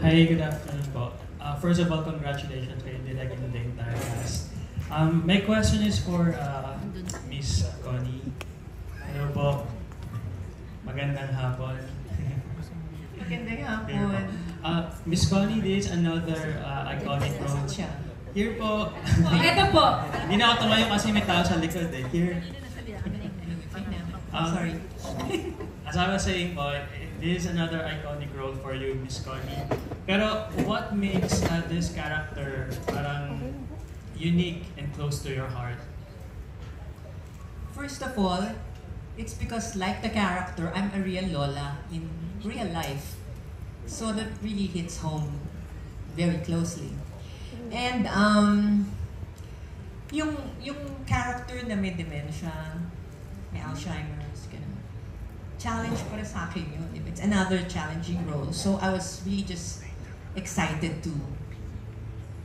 Hi, good afternoon po. First of all, congratulations kayo Direk and the entire cast. My question is for Miss Connie. Hello po. Magandang hapon. Magandang Here po. hapon. Miss Connie, this is another iconic role. Here po. Ito po. Hindi na ako tumayo kasi may tao sa likod eh. Here. Sorry. As I was saying po, this is another iconic role for you, Miss Connie. Pero what makes this character parang unique and close to your heart? First of all, it's because like the character, I'm a real Lola in real life. So that really hits home very closely. And yung character na may dementia, may Alzheimer's, ganun. Challenge para sa akin yun. It's another challenging role. So I was really just excited to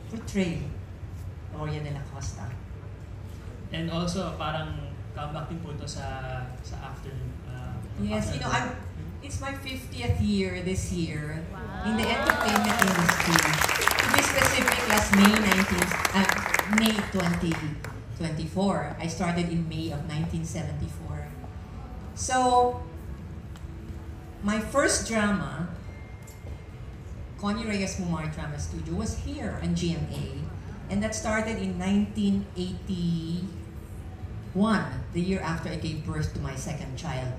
portray Gloria de la Costa. And also, parang comeback din po ito sa afternoon. Yes, after it's my 50th year this year in the entertainment industry. To be specific, last May 2024. I started in May of 1974. So, my first drama, Connie Reyes Mumar Drama Studio, was here on GMA. And that started in 1981, the year after I gave birth to my second child.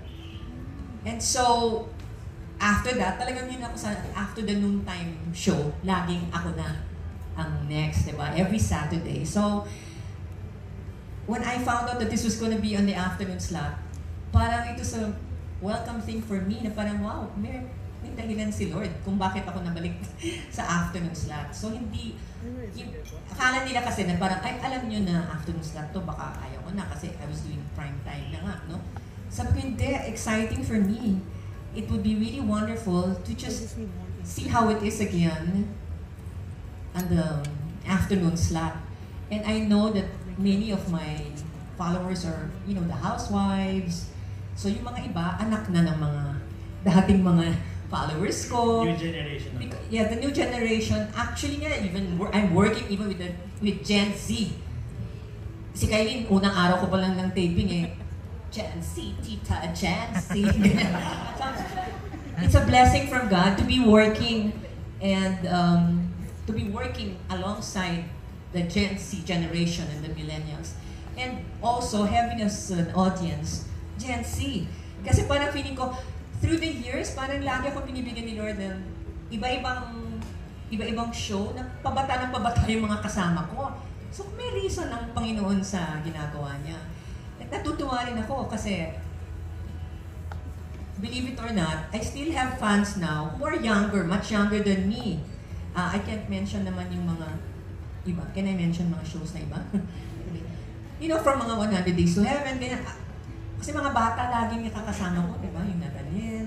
And so, after that, talagang yun ako sa after the noontime show, laging ako na ang next, diba? Every Saturday. So, when I found out that this was gonna be on the afternoon slot, parang ito sa welcome thing for me na parang, wow, may dahilan si Lord kung bakit ako nabalik sa afternoon slot. So, akala nila kasi na parang, ay, alam nyo na afternoon slot to, baka ayaw ko na kasi I was doing prime time na nga, no? Sabi ko, hindi, exciting for me. It would be really wonderful to just see how it is again on the afternoon slot. And I know that many of my followers are, the housewives. So yung mga iba, anak na ng mga dating mga followers ko. New generation. Yeah, the new generation. Actually nga, I'm working even with Gen Z. Si Kailin, unang araw ko pa lang ng taping eh. Gen Z, Tita Gen Z. It's a blessing from God to be working and to be working alongside the Gen Z generation and the millennials. And also having as an audience, Gen Z. Kasi parang feeling ko, through the years, parang lagi ako binibigyan ni Lord ng iba-ibang show na pabata ng pabata yung mga kasama ko. So may reason ang Panginoon sa ginagawa niya. At natutuwa rin ako kasi, believe it or not, I still have fans now who are younger, much younger than me. I can't mention naman yung mga iba. Can I mention mga shows na iba? From mga 100 Days to Heaven, ganyan. Kasi mga bata laging nakakasama ko, di ba? Yung Nathaniel,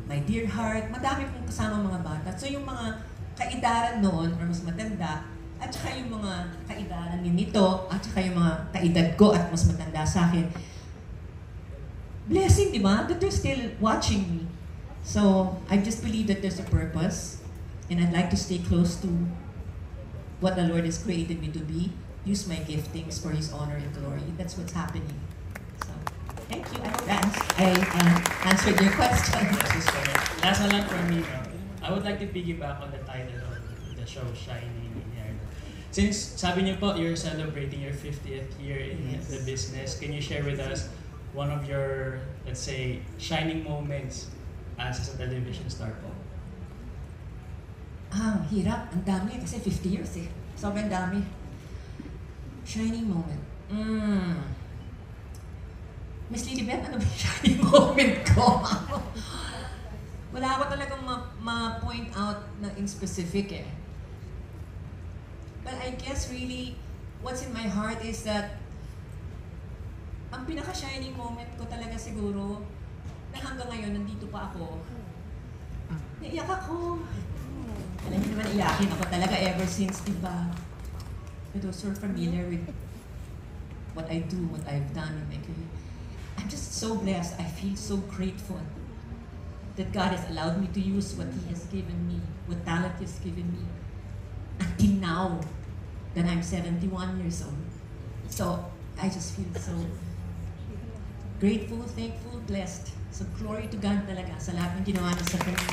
My Dear Heart, madami pong kasama mga bata. So yung mga kaidaran noon, or mas matanda, at saka yung mga kaidaran ni Nito, at saka yung mga kaedad ko at mas matanda sa akin, blessing, di ba? That they're still watching me. So, I just believe that there's a purpose, and I'd like to stay close to what the Lord has created me to be, use my giftings for His honor and glory. That's what's happening. So, thank you. I hope I answered your question. Last na lang from me, I would like to piggyback on the title of the show, Shining. Since sabi niyo po, you're celebrating your 50th year in the business, can you share with us one of your, let's say, shining moments as a television star po? Hirap. Ang dami kasi 50 years eh. Sobrang dami. Shining moment. Miss Lilibet, ano ba yung shining moment ko? Wala ako talagang ma-point out na in specific eh. But I guess really, what's in my heart is that ang pinaka-shining moment ko talaga siguro na hanggang ngayon, nandito pa ako. Naiyak ako. Alam niyo naman, iyakin ako talaga ever since, diba? Those who are familiar with what I do, what I've done in my career. I'm just so blessed. I feel so grateful that God has allowed me to use what He has given me, what talent He has given me, until now, that I'm 71 years old. So, I just feel so grateful, thankful, blessed. So, glory to God talaga sa lahat ng ginawa niya sa kanya.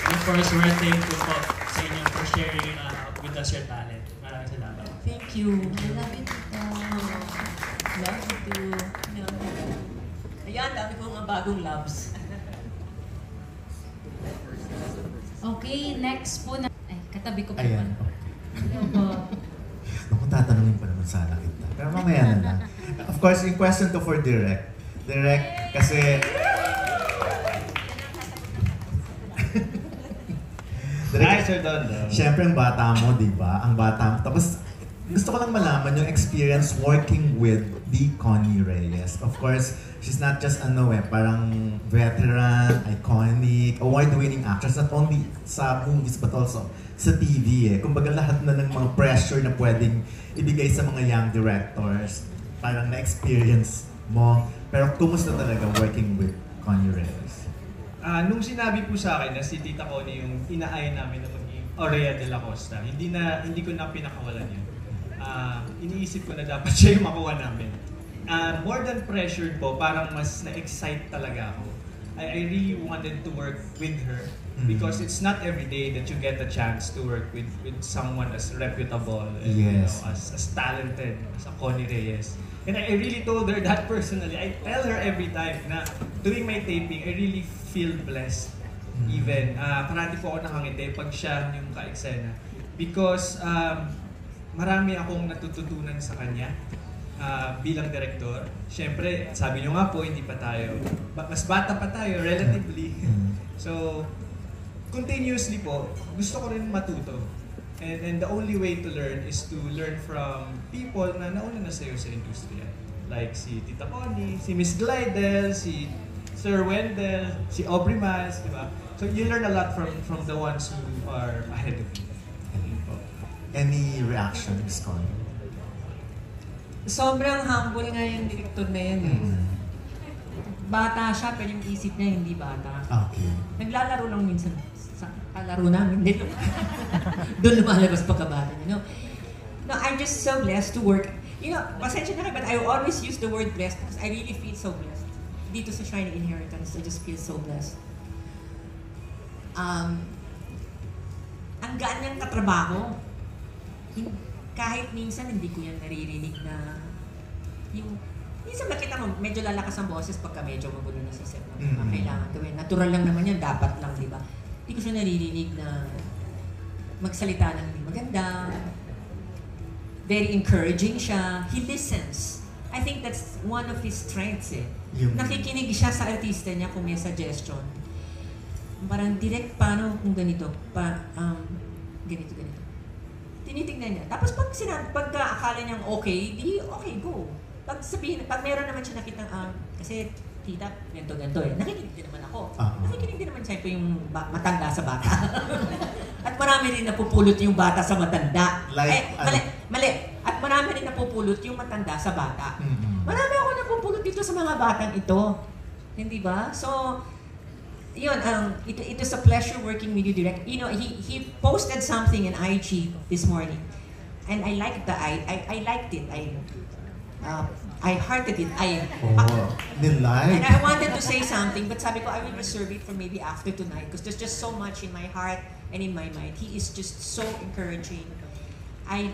Of course, we're thankful po sa inyo for sharing with us your talent. Maraming salamat. Thank you. I love you, Tita. Love you too. Love you. Ayan, dami kong mga bagong loves. Okay, next po na... Ay, katabi ko po. Ayan. Hello po. Naku, tatanungin pa naman sana kita. Pero mamaya na lang. Of course, yung question to for Direk. Direk, kasi... Direk, Sir Don. Siyempre, ang bata mo, di ba? Ang bata mo. Tapos, gusto ko lang malaman yung experience working with the Connie Reyes. Of course, she's not just parang veteran, iconic, award-winning actress, not only sa movies but also sa TV Kumbaga lahat na ng mga pressure na pwedeng ibigay sa mga young directors, parang na-experience mo. Pero kumusta talaga working with Connie Reyes? Nung sinabi po sa akin na si Tita Connie yung inaayon namin na maging Aurea de la Costa, hindi ko na pinakawalan yun. Iniisip ko na dapat siya yung makuha namin. More than pressured po, parang mas na-excite talaga ako. I really wanted to work with her because it's not every day that you get a chance to work with someone as reputable and Yes. as talented as a Connie Reyes. And I really told her that personally. I tell her every time na doing my taping, I really feel blessed. Even, parati po ako nakangiti pag siya yung ka-eksena. Because marami akong natututunan sa kanya bilang direktor. Siyempre, sabi nyo nga po, hindi pa tayo, mas bata pa tayo, relatively. So, continuously po, gusto ko rin matuto. And the only way to learn is to learn from people na nauna na sa'yo sa industriya. Like si Tita Connie, si Miss Glidel, si Sir Wendell, si Aubrey Mas, di ba? So you learn a lot from the ones who are ahead of you. Any reaction, Miss Connie? Sobrang humble nga yung director na yan. Bata siya, pero yung isip niya hindi bata. Okay. Naglalaro lang minsan sa kalaro namin. Doon lumalabas pagkabata niya. No, I'm just so blessed to work. You know, pasensya na kayo, but I always use the word blessed because I really feel so blessed. Dito sa Shining Inheritance, I just feel so blessed. Ang gaan niyang katrabaho. Kahit minsan hindi ko yan naririnig na yung minsan makita mo, medyo lalakas ang boses pagka medyo magulo na sa set mo. Kailangan gawin. Natural lang naman yan, dapat lang, di ba? Hindi ko siya naririnig na magsalita ng hindi maganda. Very encouraging siya. He listens. I think that's one of his strengths Nakikinig siya sa artista niya kung may suggestion. Parang direct, paano kung ganito? Ganito. Tinitingnan niya. Tapos pagka akala niyang okay, di okay, go. Pag meron naman siya nakitang, kasi tita, ganito nakikinig din naman ako. Nakikinig din naman siyempre yung matanda sa bata. At marami rin napupulot yung bata sa matanda. Mali. At marami rin napupulot yung matanda sa bata. Marami ako napupulot dito sa mga batang ito. Hindi ba? So, yun, it is a pleasure working with you, Direct. You know, he posted something in IG this morning. And I liked I liked it. I hearted it. Nilike. And I wanted to say something, but sabi ko, I will reserve it for maybe after tonight because there's just so much in my heart and in my mind. He is just so encouraging.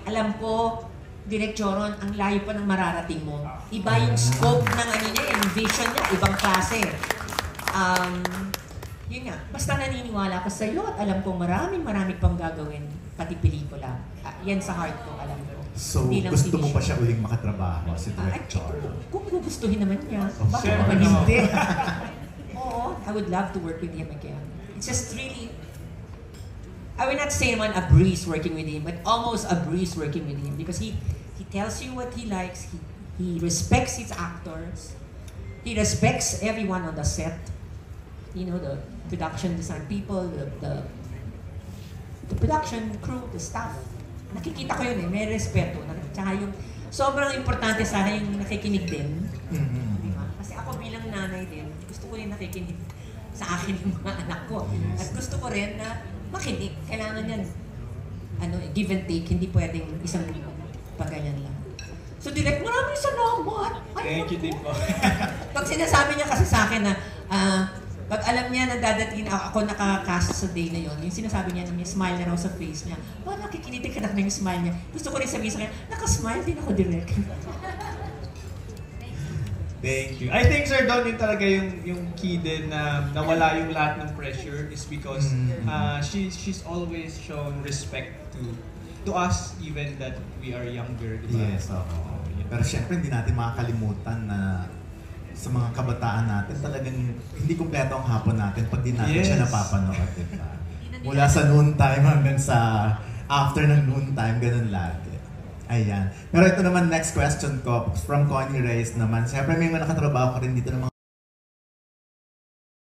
Alam ko, Direk Joron, ang layo pa ng mararating mo. Iba yung scope ng niya, yung vision niya, ibang klase. Yun nga, basta naniniwala ko sa iyo at alam kong marami pang gagawin, pati pelikula. Yan sa heart ko, alam ko. So, gusto mo pa siya uling makatrabaho, si Director? Kung gugustuhin naman niya, bakit Sure, naman hindi? Oo, I would love to work with him again. It's just really, I will not say naman a breeze working with him, but almost a breeze working with him because he tells you what he likes, he respects his actors, he respects everyone on the set, you know, the production design people, the production crew, the staff. Nakikita ko yun may respeto. Tsaka yung sobrang importante sana yung nakikinig din. Diba? Kasi ako bilang nanay din, gusto ko rin nakikinig sa akin yung mga anak ko. At gusto ko rin na makinig. Kailangan yan, give and take, hindi pwedeng isang pagganyan lang. So direct, maraming salamat. Thank you din po. Pag sinasabi niya kasi sa akin na, pag alam niya na dadating ako nakakasa sa day na yon, yung sinasabi niya na may smile na raw sa face niya, nakikinitig ka na yung smile niya. Gusto ko rin sabihin sa kanya, nakasmile din ako direct. Thank you. I think Sir Don, yun talaga yung key din na nawala yung lahat ng pressure is because she's always shown respect to us even that we are younger. Diba? Yes, oo. Pero syempre hindi natin makakalimutan na sa mga kabataan natin talagang hindi kumpleto ang hapon natin pag di natin siya napapanood, diba? Mula sa noon time hanggang sa after ng noon time, ganun lagi. Ayan. Pero ito naman next question ko from Connie Reyes naman. Siyempre may mga nakatrabaho ko rin dito ng mga